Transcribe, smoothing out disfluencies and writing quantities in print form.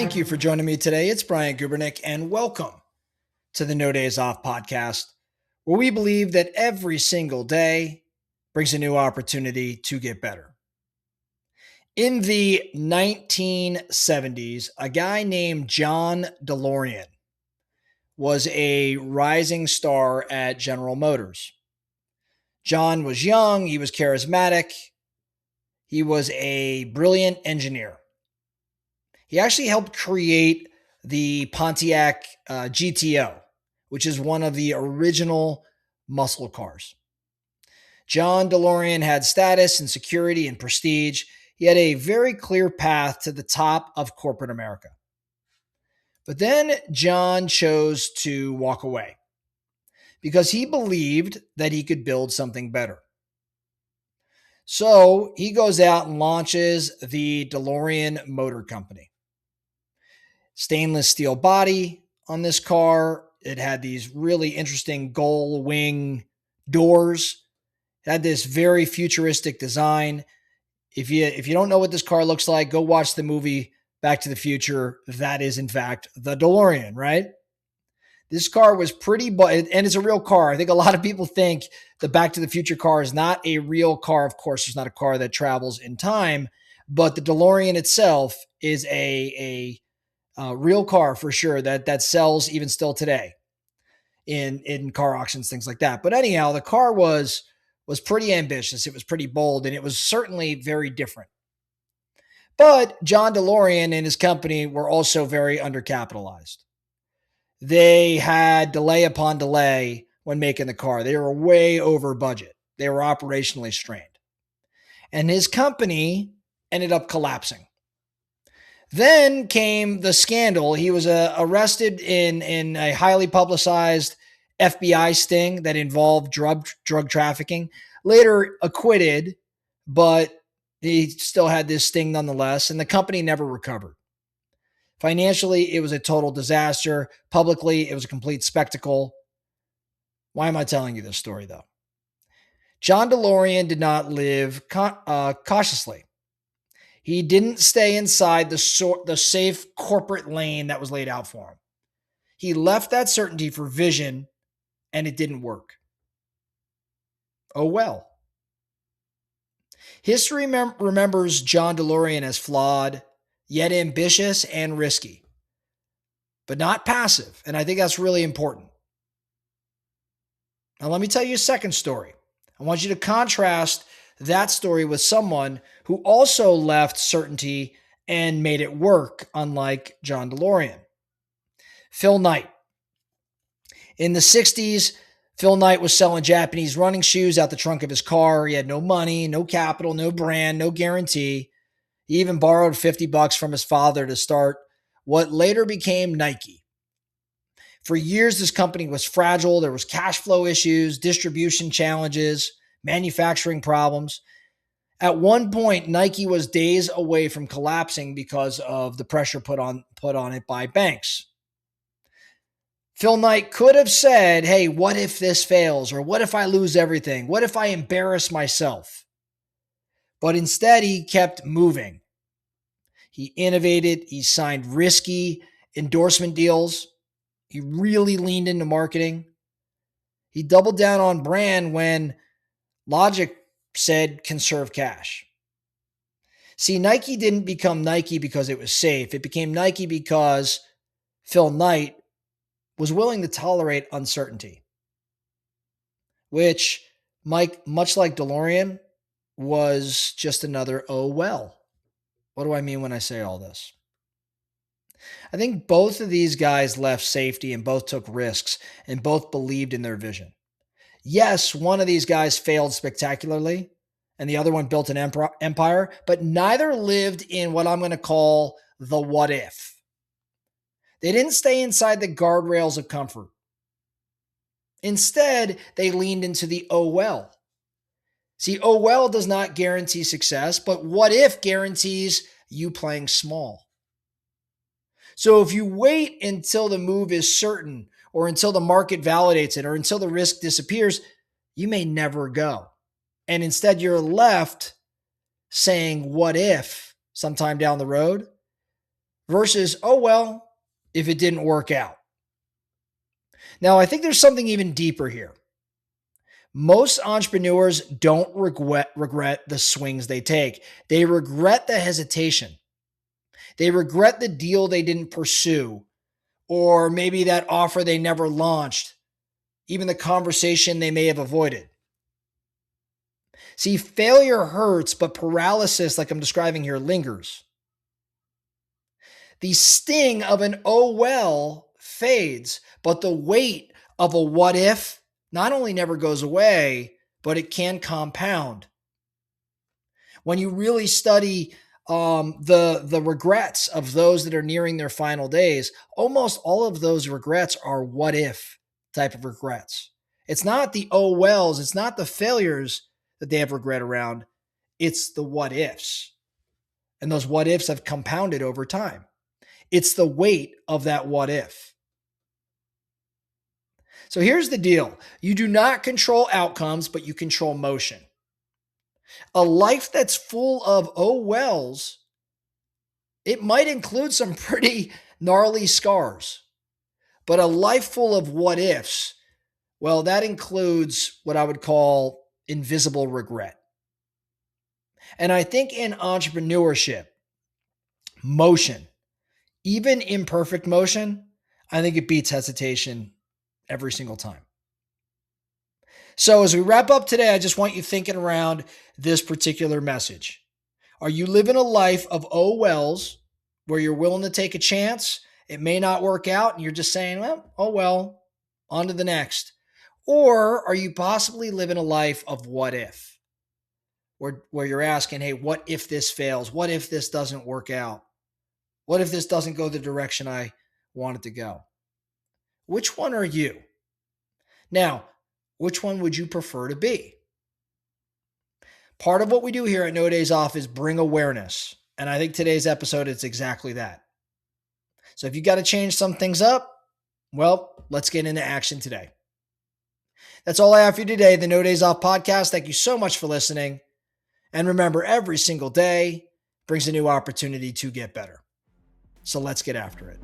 Thank you for joining me today. It's Brian Gubernick, and welcome to the No Days Off podcast, where we believe that every single day brings a new opportunity to get better. In the 1970s, a guy named John DeLorean was a rising star at General Motors. John was young, he was charismatic, he was a brilliant engineer. He actually helped create the Pontiac GTO, which is one of the original muscle cars. John DeLorean had status and security and prestige. He had a very clear path to the top of corporate America. But then John chose to walk away because he believed that he could build something better. So he goes out and launches the DeLorean Motor Company. Stainless steel body on this car. It had these really interesting gull wing doors. It had this very futuristic design. If you don't know what this car looks like, go watch the movie Back to the Future. That is, in fact, the DeLorean, right? This car was pretty, and it's a real car. I think a lot of people think the Back to the Future car is not a real car. Of course, it's not a car that travels in time, but the DeLorean itself is a real car for sure that sells even still today in car auctions, things like that. But anyhow, the car was pretty ambitious. It was pretty bold, and it was certainly very different. But John DeLorean and his company were also very undercapitalized. They had delay upon delay when making the car. They were way over budget. They were operationally strained. And his company ended up collapsing. Then came the scandal. He was arrested in a highly publicized FBI sting that involved drug trafficking. Later acquitted, but he still had this sting nonetheless, and the company never recovered. Financially, it was a total disaster. Publicly, it was a complete spectacle. Why am I telling you this story, though? John DeLorean did not live cautiously. He didn't stay inside the safe corporate lane that was laid out for him. He left that certainty for vision, and it didn't work. Oh well. History remembers John DeLorean as flawed, yet ambitious and risky, but not passive. And I think that's really important. Now, let me tell you a second story. I want you to contrast that story with someone who also left certainty and made it work, unlike John DeLorean. Phil Knight. In the 60s, Phil Knight was selling Japanese running shoes out the trunk of his car. He had no money, no capital, no brand, no guarantee. He even borrowed $50 from his father to start what later became Nike. For years, this company was fragile. There was cash flow issues, distribution challenges, manufacturing problems. At one point, Nike was days away from collapsing because of the pressure put on it by banks. Phil Knight could have said, hey, what if this fails? Or what if I lose everything? What if I embarrass myself? But instead, he kept moving. He innovated. He signed risky endorsement deals. He really leaned into marketing. He doubled down on brand when logic said conserve cash. See, Nike didn't become Nike because it was safe. It became Nike because Phil Knight was willing to tolerate uncertainty, which, much like DeLorean, was just another oh well. What do I mean when I say all this? I think both of these guys left safety and both took risks and both believed in their vision. Yes, one of these guys failed spectacularly and the other one built an empire, but neither lived in what I'm going to call the what if. They didn't stay inside the guardrails of comfort. Instead, they leaned into the oh well. See, oh well does not guarantee success, but what if guarantees you playing small. So if you wait until the move is certain or until the market validates it or until the risk disappears, you may never go. And instead you're left saying, what if sometime down the road? versus, oh, well, if it didn't work out. Now, I think there's something even deeper here. Most entrepreneurs don't regret the swings they take. They regret the hesitation. They regret the deal they didn't pursue, or maybe that offer they never launched, even the conversation they may have avoided. See, failure hurts, but paralysis, like I'm describing here, lingers. The sting of an oh well fades, but the weight of a what if not only never goes away, but it can compound. When you really study the regrets of those that are nearing their final days, almost all of those regrets are what if type of regrets. It's not the oh wells, it's not the failures that they have regret around, it's the what ifs. And those what ifs have compounded over time. It's the weight of that what if. So here's the deal. You do not control outcomes, but you control motion. A life that's full of oh wells, it might include some pretty gnarly scars. But a life full of what ifs, well, that includes what I would call invisible regret. And I think in entrepreneurship, motion, even imperfect motion, I think it beats hesitation every single time. So as we wrap up today, I just want you thinking around this particular message. Are you living a life of oh wells where you're willing to take a chance? It may not work out and you're just saying, well, oh well, on to the next. Or are you possibly living a life of what if? Where you're asking, hey, what if this fails? What if this doesn't work out? What if this doesn't go the direction I want it to go? Which one are you? Now, which one would you prefer to be? Part of what we do here at No Days Off is bring awareness. And I think today's episode is exactly that. So if you got to change some things up, well, let's get into action today. That's all I have for you today, the No Days Off podcast. Thank you so much for listening. And remember, every single day brings a new opportunity to get better. So let's get after it.